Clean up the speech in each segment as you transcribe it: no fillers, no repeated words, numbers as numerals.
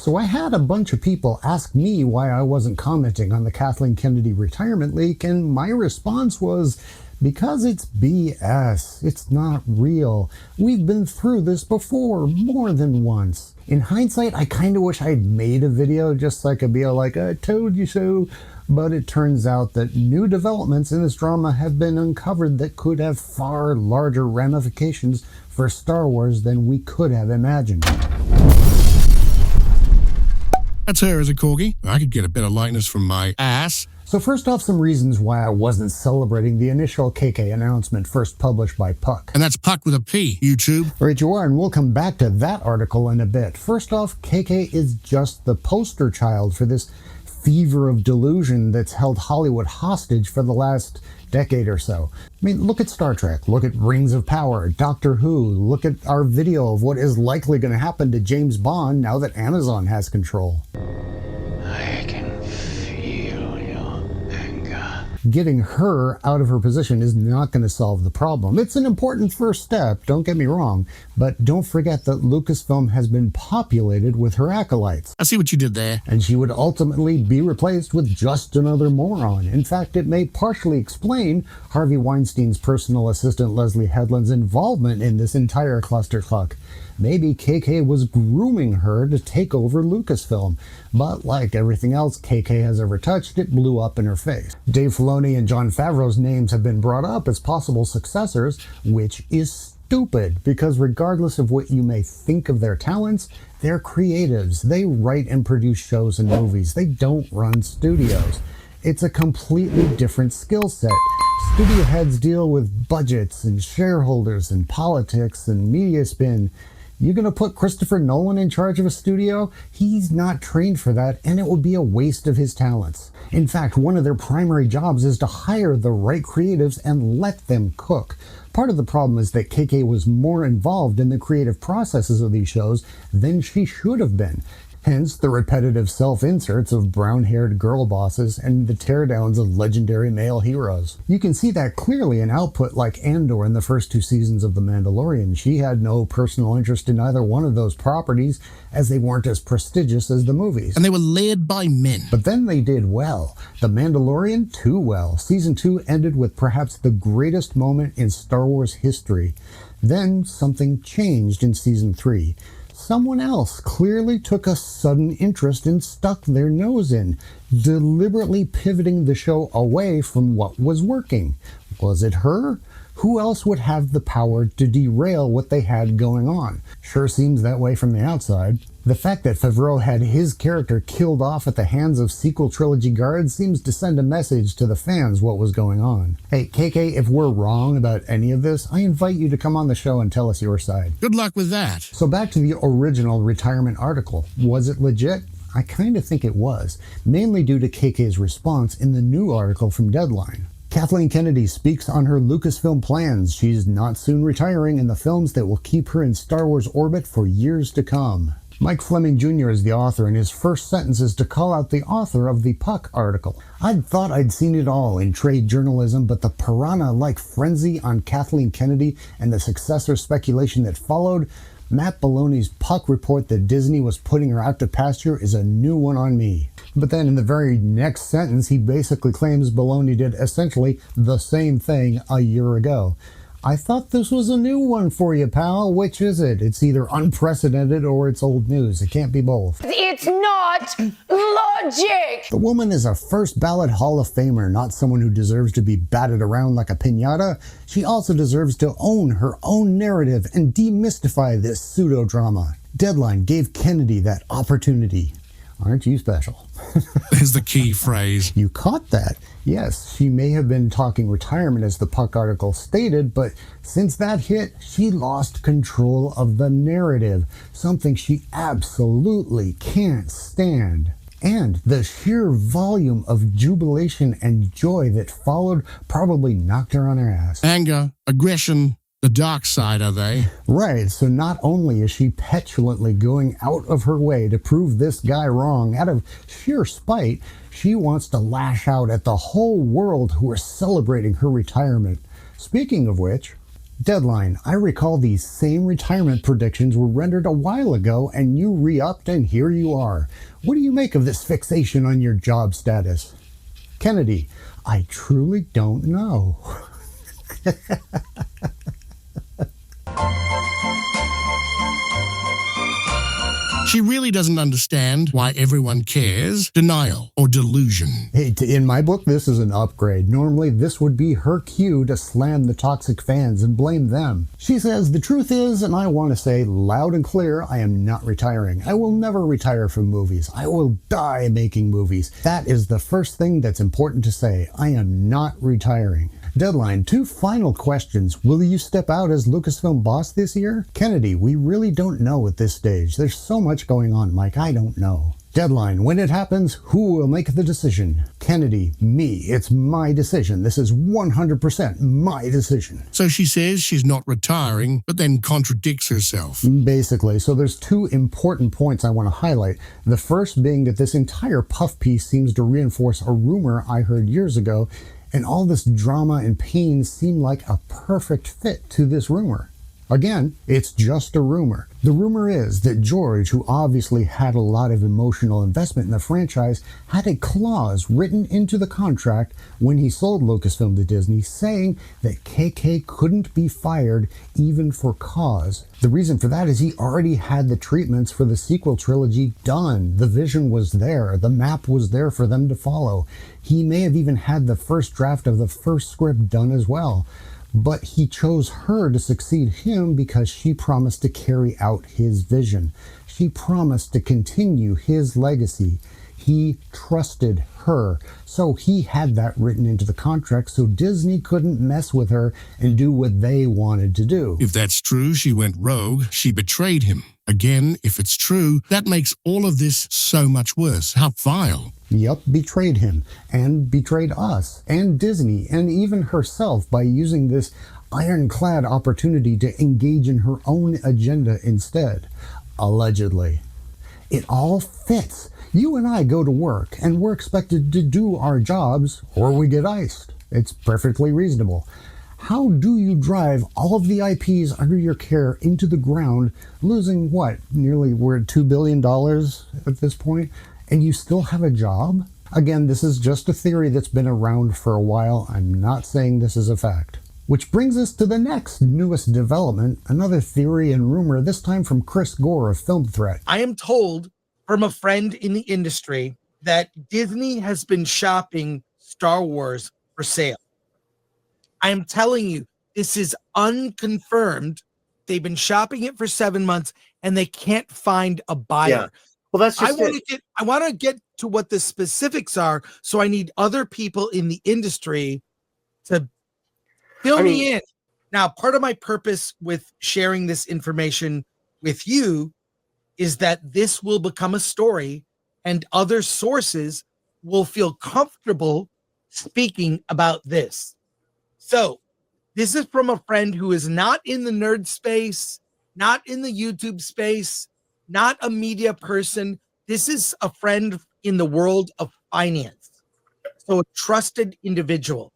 So I had a bunch of people ask me why I wasn't commenting on the Kathleen Kennedy retirement leak, and my response was, because it's BS. It's not real. We've been through this before, more than once. In hindsight, I kind of wish I'd made a video just so I could be like, I told you so. But it turns out that new developments in this drama have been uncovered that could have far larger ramifications for Star Wars than we could have imagined. That's her as a corgi. I could get a better likeness from my ass. So first off, some reasons why I wasn't celebrating the initial KK announcement first published by Puck. And that's Puck with a P, YouTube. Right you are, and we'll come back to that article in a bit. First off, KK is just the poster child for this fever of delusion that's held Hollywood hostage for the last decade or so. I mean, look at Star Trek, look at Rings of Power, Doctor Who, look at our video of what is likely going to happen to James Bond now that Amazon has control. I can feel your anger. Getting her out of her position is not going to solve the problem. It's an important first step, don't get me wrong, but don't forget that Lucasfilm has been populated with her acolytes. I see what you did there. And she would ultimately be replaced with just another moron. In fact, it may partially explain Harvey Weinstein's personal assistant Leslie Headland's involvement in this entire clusterfuck. Maybe KK was grooming her to take over Lucasfilm, but like everything else KK has ever touched, it blew up in her face. Dave Filoni and Jon Favreau's names have been brought up as possible successors, which is stupid, because regardless of what you may think of their talents, they're creatives. They write and produce shows and movies. They don't run studios. It's a completely different skill set. Studio heads deal with budgets and shareholders and politics and media spin. You're going to put Christopher Nolan in charge of a studio? He's not trained for that, and it would be a waste of his talents. In fact, one of their primary jobs is to hire the right creatives and let them cook. Part of the problem is that KK was more involved in the creative processes of these shows than she should have been. Hence the repetitive self-inserts of brown-haired girl bosses and the teardowns of legendary male heroes. You can see that clearly in output like Andor in the first 2 seasons of The Mandalorian. She had no personal interest in either one of those properties, as they weren't as prestigious as the movies. And they were led by men. But then they did well. The Mandalorian, too well. Season 2 ended with perhaps the greatest moment in Star Wars history. Then something changed in Season 3. Someone else clearly took a sudden interest and stuck their nose in, deliberately pivoting the show away from what was working. Was it her? Who else would have the power to derail what they had going on? Sure seems that way from the outside. The fact that Favreau had his character killed off at the hands of sequel trilogy guards seems to send a message to the fans what was going on. Hey, KK, if we're wrong about any of this, I invite you to come on the show and tell us your side. Good luck with that. So back to the original retirement article. Was it legit? I kind of think it was, mainly due to KK's response in the new article from Deadline. Kathleen Kennedy speaks on her Lucasfilm plans. She's not soon retiring in the films that will keep her in Star Wars orbit for years to come. Mike Fleming Jr. is the author, and his first sentence is to call out the author of the Puck article. I'd thought I'd seen it all in trade journalism, but the piranha-like frenzy on Kathleen Kennedy and the successor speculation that followed, Matt Belloni's Puck report that Disney was putting her out to pasture, is a new one on me. But then in the very next sentence, he basically claims Belloni did essentially the same thing a year ago. I thought this was a new one for you, pal. Which is it? It's either unprecedented or it's old news. It can't be both. It's not logic! The woman is a first ballot Hall of Famer, not someone who deserves to be batted around like a piñata. She also deserves to own her own narrative and demystify this pseudo-drama. Deadline gave Kennedy that opportunity. Aren't you special? There's the key phrase. You caught that. Yes, she may have been talking retirement as the Puck article stated, but since that hit, she lost control of the narrative, something she absolutely can't stand. And the sheer volume of jubilation and joy that followed probably knocked her on her ass. Anger, aggression, the dark side, are they? Right, so not only is she petulantly going out of her way to prove this guy wrong out of sheer spite, she wants to lash out at the whole world who are celebrating her retirement. Speaking of which, Deadline. I recall these same retirement predictions were rendered a while ago and you re-upped and here you are. What do you make of this fixation on your job status? Kennedy. I truly don't know. She really doesn't understand why everyone cares. Denial or delusion. Hey, in my book, this is an upgrade. Normally, this would be her cue to slam the toxic fans and blame them. She says, the truth is, and I want to say loud and clear, I am not retiring. I will never retire from movies. I will die making movies. That is the first thing that's important to say. I am not retiring. Deadline. 2 final questions. Will you step out as Lucasfilm boss this year? Kennedy. We really don't know at this stage. There's so much going on, Mike. I don't know. Deadline. When it happens, who will make the decision? Kennedy. Me. It's my decision. This is 100% my decision. So she says she's not retiring, but then contradicts herself. Basically. So there's 2 important points I want to highlight. The first being that this entire puff piece seems to reinforce a rumor I heard years ago, and all this drama and pain seem like a perfect fit to this rumor. Again, it's just a rumor. The rumor is that George, who obviously had a lot of emotional investment in the franchise, had a clause written into the contract when he sold Lucasfilm to Disney saying that KK couldn't be fired even for cause. The reason for that is he already had the treatments for the sequel trilogy done. The vision was there. The map was there for them to follow. He may have even had the first draft of the first script done as well. But he chose her to succeed him because she promised to carry out his vision. She promised to continue his legacy. He trusted her. So he had that written into the contract so Disney couldn't mess with her and do what they wanted to do. If that's true, she went rogue. She betrayed him. Again, if it's true, that makes all of this so much worse. How vile. Yep, betrayed him, and betrayed us, and Disney, and even herself by using this ironclad opportunity to engage in her own agenda instead. Allegedly. It all fits. You and I go to work, and we're expected to do our jobs, or we get iced. It's perfectly reasonable. How do you drive all of the IPs under your care into the ground, losing what? Nearly, we're at $2 billion at this point? And you still have a job? Again, this is just a theory that's been around for a while. I'm not saying this is a fact. Which brings us to the next newest development, another theory and rumor, this time from Chris Gore of Film Threat. I am told from a friend in the industry that Disney has been shopping Star Wars for sale. I am telling you, this is unconfirmed. They've been shopping it for 7 months and they can't find a buyer. Yeah. Well, that's just I want to get to what the specifics are, so I need other people in the industry to fill me in. Now, part of my purpose with sharing this information with you is that this will become a story and other sources will feel comfortable speaking about this. So this is from a friend who is not in the nerd space, not in the YouTube space, not a media person. This is a friend in the world of finance. So a trusted individual.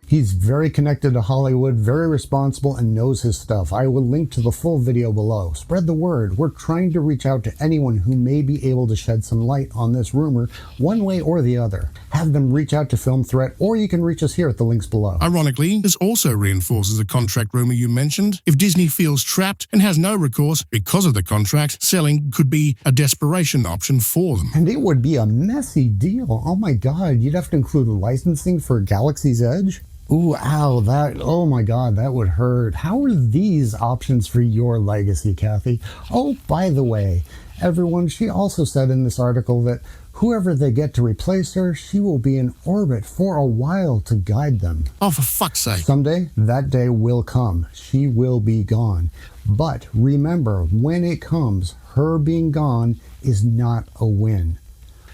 He's very connected to Hollywood, very responsible, and knows his stuff. I will link to the full video below. Spread the word. We're trying to reach out to anyone who may be able to shed some light on this rumor, one way or the other. Have them reach out to Film Threat, or you can reach us here at the links below. Ironically, this also reinforces the contract rumor you mentioned. If Disney feels trapped and has no recourse because of the contract, selling could be a desperation option for them. And it would be a messy deal. Oh my God, you'd have to include licensing for Galaxy's Edge? Ooh, ow, oh my God, that would hurt. How are these options for your legacy, Kathy? Oh, by the way, everyone, she also said in this article that whoever they get to replace her, she will be in orbit for a while to guide them. Oh, for fuck's sake. Someday, that day will come. She will be gone. But remember, when it comes, her being gone is not a win.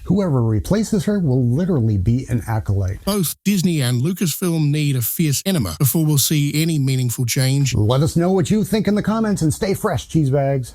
Whoever replaces her will literally be an acolyte. Both Disney and Lucasfilm need a fierce enema before we'll see any meaningful change. Let us know what you think in the comments and stay fresh, cheese bags.